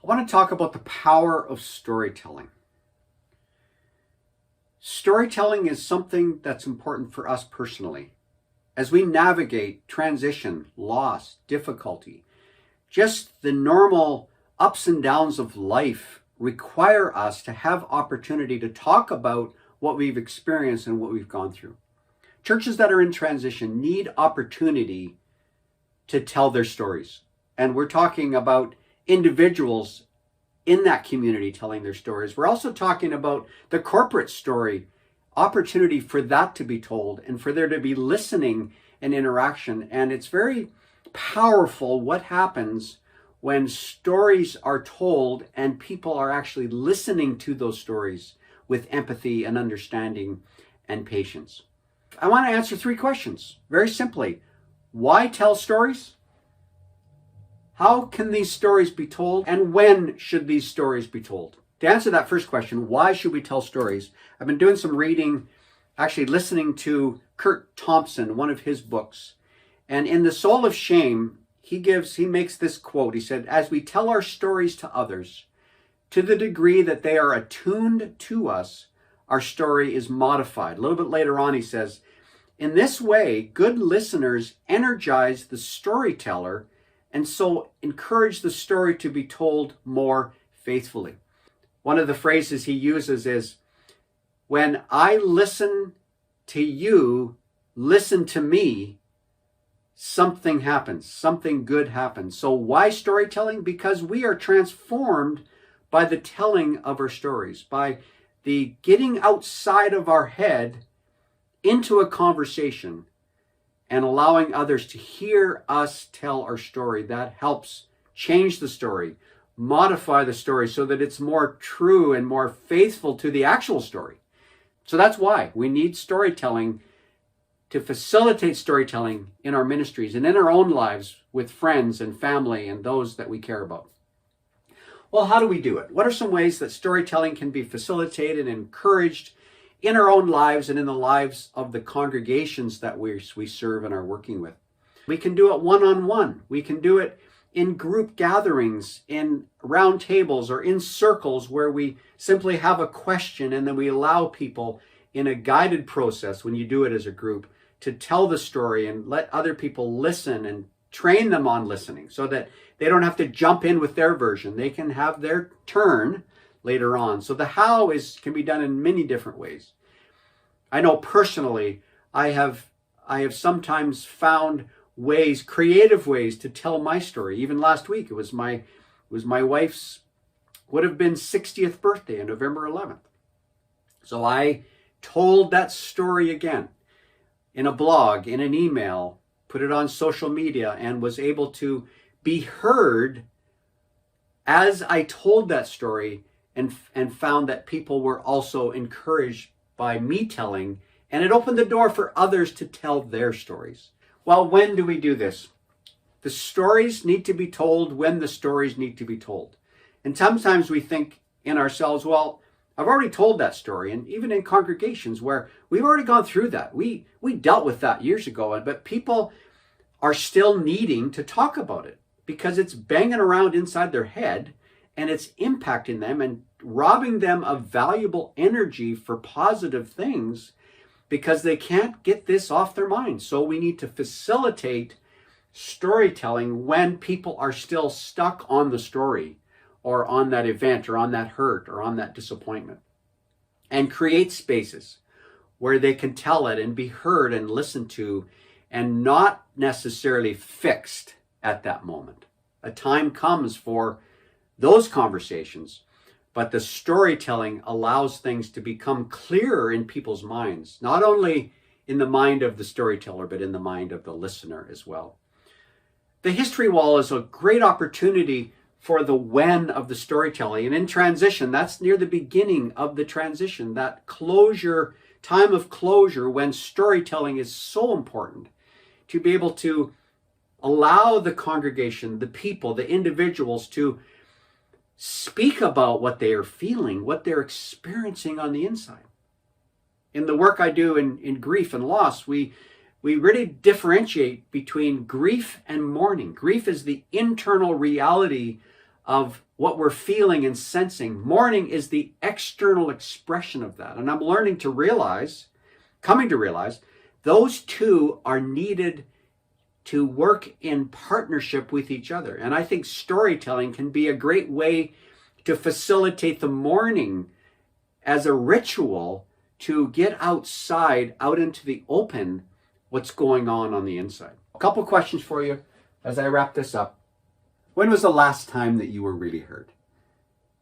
I want to talk about the power of storytelling. Storytelling is something that's important for us personally. As we navigate transition, loss, difficulty, just the normal ups and downs of life require us to have opportunity to talk about what we've experienced and what we've gone through. Churches that are in transition need opportunity to tell their stories. And we're talking about individuals in that community telling their stories. We're also talking about the corporate story, opportunity for that to be told and for there to be listening and interaction. And it's very powerful what happens when stories are told and people are actually listening to those stories with empathy and understanding and patience. I want to answer 3 questions very simply. Why tell stories? How can these stories be told? And when should these stories be told? To answer that first question, why should we tell stories? I've been doing some reading, actually listening to Kurt Thompson, one of his books. And in The Soul of Shame, he makes this quote. He said, as we tell our stories to others, to the degree that they are attuned to us, our story is modified. A little bit later on, he says, in this way, good listeners energize the storyteller and so encourage the story to be told more faithfully. One of the phrases he uses is, when I listen to you, listen to me, something happens, something good happens. So why storytelling? Because we are transformed by the telling of our stories, by the getting outside of our head into a conversation and allowing others to hear us tell our story. That helps change the story, modify the story so that it's more true and more faithful to the actual story. So that's why we need storytelling to facilitate storytelling in our ministries and in our own lives with friends and family and those that we care about. Well, how do we do it? What are some ways that storytelling can be facilitated and encouraged in our own lives and in the lives of the congregations that we serve and are working with? We can do it one-on-one. We can do it in group gatherings, in round tables, or in circles where we simply have a question and then we allow people in a guided process, when you do it as a group, to tell the story and let other people listen and train them on listening so that they don't have to jump in with their version. They can have their turn later on. So the how can be done in many different ways. I know personally, I have sometimes found ways, creative ways to tell my story. Even last week, it was my wife's, would have been 60th birthday on November 11th. So I told that story again in a blog, in an email, put it on social media, and was able to be heard as I told that story and found that people were also encouraged by me telling, and it opened the door for others to tell their stories. Well, when do we do this? The stories need to be told when the stories need to be told. And sometimes we think in ourselves, well, I've already told that story. And even in congregations where we've already gone through that, we dealt with that years ago, but people are still needing to talk about it because it's banging around inside their head and it's impacting them and robbing them of valuable energy for positive things because they can't get this off their mind. So we need to facilitate storytelling when people are still stuck on the story or on that event or on that hurt or on that disappointment, and create spaces where they can tell it and be heard and listened to and not necessarily fixed at that moment. A time comes for those conversations, but the storytelling allows things to become clearer in people's minds, not only in the mind of the storyteller, but in the mind of the listener as well. The history wall is a great opportunity for the when of the storytelling. And in transition, that's near the beginning of the transition, that closure, time of closure, when storytelling is so important to be able to allow the congregation, the people, the individuals to speak about what they are feeling, what they're experiencing on the inside. In the work I do in grief and loss, we really differentiate between grief and mourning. Grief is the internal reality of what we're feeling and sensing. Mourning is the external expression of that. And I'm coming to realize, those two are needed to work in partnership with each other. And I think storytelling can be a great way to facilitate the mourning as a ritual to get outside, out into the open, what's going on the inside. A couple questions for you as I wrap this up. When was the last time that you were really hurt?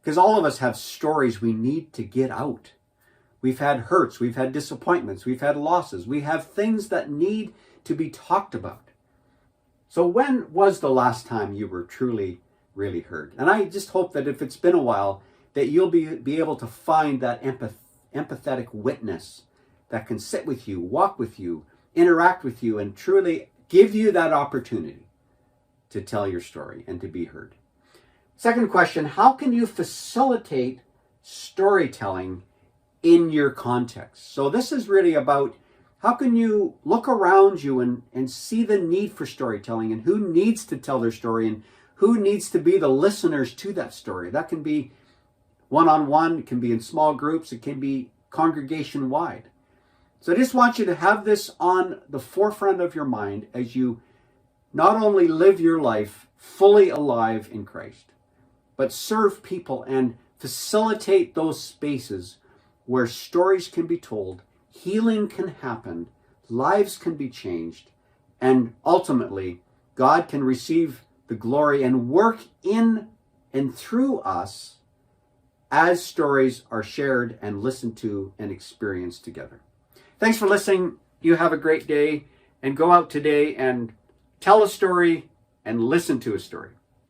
Because all of us have stories we need to get out. We've had hurts, we've had disappointments, we've had losses, we have things that need to be talked about. So when was the last time you were truly, really hurt? And I just hope that if it's been a while, that you'll be able to find that empathetic witness that can sit with you, walk with you, interact with you, and truly give you that opportunity to tell your story and to be heard. Second question, how can you facilitate storytelling in your context? So this is really about how can you look around you and see the need for storytelling and who needs to tell their story and who needs to be the listeners to that story. That can be one-on-one, it can be in small groups, it can be congregation-wide. So I just want you to have this on the forefront of your mind as you not only live your life fully alive in Christ, but serve people and facilitate those spaces where stories can be told, healing can happen, lives can be changed, and ultimately God can receive the glory and work in and through us as stories are shared and listened to and experienced together. Thanks for listening. You have a great day, and go out today and tell a story and listen to a story.